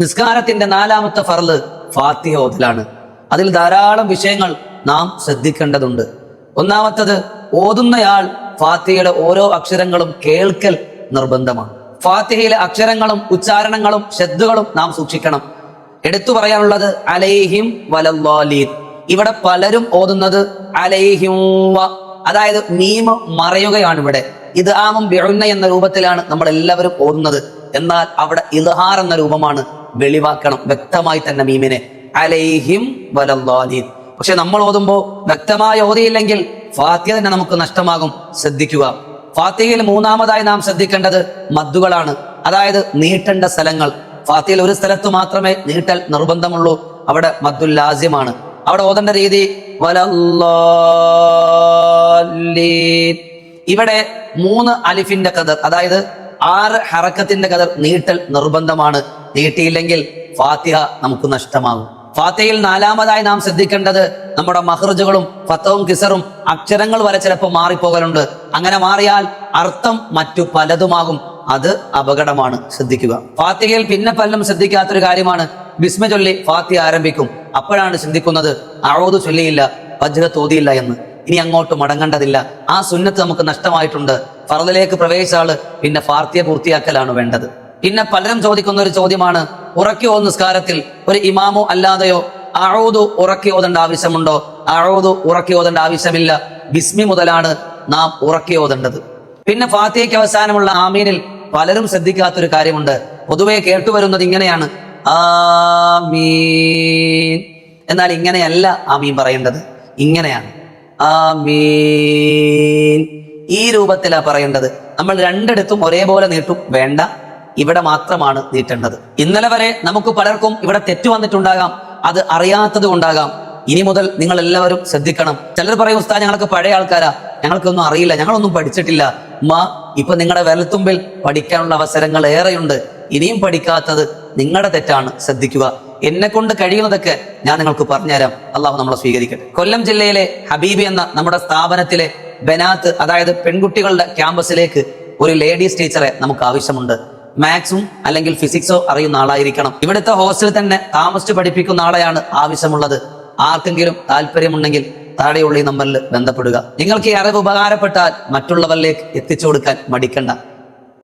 നിസ്കാരത്തിന്റെ നാലാമത്തെ ഫർള് ഫാത്തിഹ ഓതലാണ്. അതിൽ ധാരാളം വിഷയങ്ങൾ നാം ശ്രദ്ധിക്കേണ്ടതുണ്ട്. ഒന്നാമത്തത്, ഓതുന്നയാൾ ഫാത്തിഹയുടെ ഓരോ അക്ഷരങ്ങളും കേൾക്കൽ നിർബന്ധമാണ്. ഫാത്തിഹയിലെ അക്ഷരങ്ങളും ഉച്ചാരണങ്ങളും ശബ്ദങ്ങളും നാം സൂക്ഷിക്കണം. എടുത്തു പറയാനുള്ളത് അലൈഹിം വലല്ലാലീൻ. ഇവിടെ പലരും ഓതുന്നത് അലൈഹിം വ, അതായത് മീം മറയുകയാണ്. ഇവിടെ ഇദ്ആമും ബിഉന്ന എന്ന രൂപത്തിലാണ് നമ്മൾ എല്ലാവരും ഓതുന്നത്. എന്നാൽ അവിടെ ഇൽഹാർ എന്ന രൂപമാണ്. വെളിവാക്കണം വ്യക്തമായി തന്നെ മീമിനെ, അലൈഹിം വലല്ലാലീൻ. പക്ഷെ നമ്മൾ ഓതുമ്പോൾ വ്യക്തമായി ഓതിയില്ലെങ്കിൽ ഫാത്തിഹ തന്നെ നമുക്ക് നഷ്ടമാകും. ശ്രദ്ധിക്കുക. ഫാത്തിഹയിൽ മൂന്നാമതായി നാം ശ്രദ്ധിക്കേണ്ടത് മദ്ദുകളാണ്, അതായത് നീട്ടേണ്ട സ്ഥലങ്ങൾ. ഫാത്തിഹയിൽ ഒരു സ്ഥലത്ത് മാത്രമേ നീട്ടൽ നിർബന്ധമുള്ളൂ, അവിടെ മദ്ദുൽ ലാസിമാണ്. അവിടെ ഓതേണ്ട രീതി വലല്ലാലീൻ. ഇവിടെ 3 അലിഫിന്റെ ഖദർ, അതായത് 6 ഹറക്കത്തിന്റെ ഖദർ നീട്ടൽ നിർബന്ധമാണ്. നീട്ടിയില്ലെങ്കിൽ ഫാത്തിഹ നമുക്ക് നഷ്ടമാകും. ഫാത്തിഹയിൽ നാലാമതായി നാം ശ്രദ്ധിക്കേണ്ടത് നമ്മുടെ മഖ്റജുകളും ഫത്തവും കിസറും അക്ഷരങ്ങൾ വരെ ചിലപ്പോൾ മാറിപ്പോകലുണ്ട്. അങ്ങനെ മാറിയാൽ അർത്ഥം മറ്റു പലതുമാകും. അത് അപകടമാണ്, ശ്രദ്ധിക്കുക. ഫാത്തിഹയിൽ പിന്നെ പലരും ശ്രദ്ധിക്കാത്തൊരു കാര്യമാണ്, ബിസ്മ ചൊല്ലി ഫാത്തിഹ ആരംഭിക്കും. അപ്പോഴാണ് ചിന്തിക്കുന്നത് അഊദു ചൊല്ലിയില്ല, വജ്ഹത്ത് ഓതിയില്ല എന്ന്. ഇനി അങ്ങോട്ട് മടങ്ങേണ്ടതില്ല. ആ സുന്നത്ത് നമുക്ക് നഷ്ടമായിട്ടുണ്ട്. ഫർദിലേക്ക് പ്രവേശിച്ച ആള് പിന്നെ ഫാത്തിഹ പൂർത്തിയാക്കലാണ് വേണ്ടത്. പിന്നെ പലരും ചോദിക്കുന്ന ഒരു ചോദ്യമാണ്, ഉറക്കി ഓതുന്ന നിസ്കാരത്തിൽ ഒരു ഇമാമോ അല്ലാതെയോ അഊദു ഉറക്കി ഓതേണ്ട ആവശ്യമുണ്ടോ? അഊദു ഉറക്കി ഓതേണ്ട ആവശ്യമില്ല. ബിസ്മി മുതലാണ് നാം ഉറക്കി ഓതേണ്ടത്. പിന്നെ ഫാത്തിഹയ്ക്ക് അവസാനമുള്ള ആമീനിൽ പലരും ശ്രദ്ധിക്കാത്തൊരു കാര്യമുണ്ട്. പൊതുവെ കേട്ടുവരുന്നത് ഇങ്ങനെയാണ്, ആമീൻ. എന്നാൽ ഇങ്ങനെയല്ല ആമീൻ പറയേണ്ടത്, ഇങ്ങനെയാണ് ആമീൻ. ഈ രൂപത്തിലാ പറയേണ്ടത്. നമ്മൾ രണ്ടിടത്തും ഒരേപോലെ നീട്ടും വേണ്ട, ഇവിടെ മാത്രമാണ് നീട്ടേണ്ടത്. ഇന്നലെ വരെ നമുക്ക് പലർക്കും ഇവിടെ തെറ്റു വന്നിട്ടുണ്ടാകാം, അത് അറിയാത്തത് കൊണ്ടാകാം. ഇനി മുതൽ നിങ്ങൾ എല്ലാവരും ശ്രദ്ധിക്കണം. ചിലർ പറയും, ഉസ്താദ് ഞങ്ങൾക്ക് പഴയ ആൾക്കാരാ, ഞങ്ങൾക്കൊന്നും അറിയില്ല, ഞങ്ങളൊന്നും പഠിച്ചിട്ടില്ല. ഇപ്പൊ നിങ്ങളുടെ വിരൽത്തുമ്പിൽ പഠിക്കാനുള്ള അവസരങ്ങൾ ഏറെയുണ്ട്. ഇനിയും പഠിക്കാത്തത് നിങ്ങളുടെ തെറ്റാണ്, ശ്രദ്ധിക്കുക. എന്നെ കൊണ്ട് കഴിയുന്നതൊക്കെ ഞാൻ നിങ്ങൾക്ക് പറഞ്ഞുതരാം. അള്ളാഹു നമ്മളെ സ്വീകരിക്കട്ടെ. കൊല്ലം ജില്ലയിലെ ഹബീബി എന്ന നമ്മുടെ സ്ഥാപനത്തിലെ ബനാത്ത്, അതായത് പെൺകുട്ടികളുടെ ക്യാമ്പസിലേക്ക് ഒരു ലേഡീസ് ടീച്ചറെ നമുക്ക് ആവശ്യമുണ്ട്. മാത്സും അല്ലെങ്കിൽ ഫിസിക്സോ അറിയുന്ന ആളായിരിക്കണം. ഇവിടുത്തെ ഹോസ്റ്റലിൽ തന്നെ താമസിച്ച് പഠിപ്പിക്കുന്ന ആളെയാണ് ആവശ്യമുള്ളത്. ആർക്കെങ്കിലും താല്പര്യമുണ്ടെങ്കിൽ താഴെയുള്ള ഈ നമ്പറിൽ ബന്ധപ്പെടുക. നിങ്ങൾക്ക് ഈ അറിവ് ഉപകാരപ്പെട്ടാൽ മറ്റുള്ളവരിലേക്ക് എത്തിച്ചു കൊടുക്കാൻ മടിക്കണ്ട.